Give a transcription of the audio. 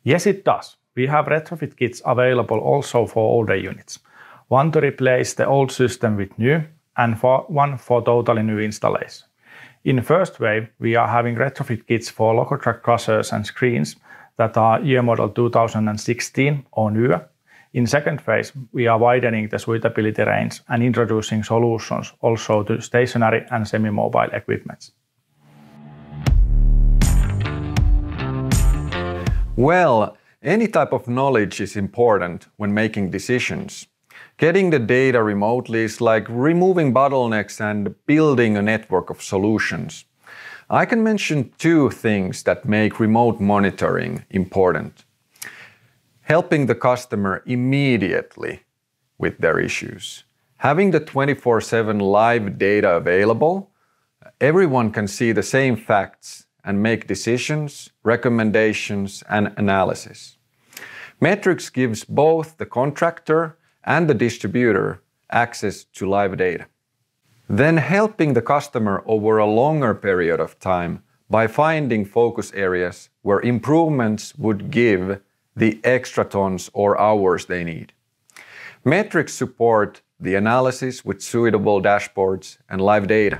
Yes, it does. We have retrofit kits available also for older units. One to replace the old system with new, and one for totally new installation. In first wave, we are having retrofit kits for local track crushers and screens that are year model 2016 or newer. In second phase, we are widening the suitability range and introducing solutions also to stationary and semi-mobile equipment. Well, any type of knowledge is important when making decisions. Getting the data remotely is like removing bottlenecks and building a network of solutions. I can mention two things that make remote monitoring important. Helping the customer immediately with their issues. Having the 24/7 live data available, everyone can see the same facts and make decisions, recommendations, and analysis. Metrics gives both the contractor and the distributor access to live data. Then helping the customer over a longer period of time by finding focus areas where improvements would give the extra tons or hours they need. Metrics support the analysis with suitable dashboards and live data.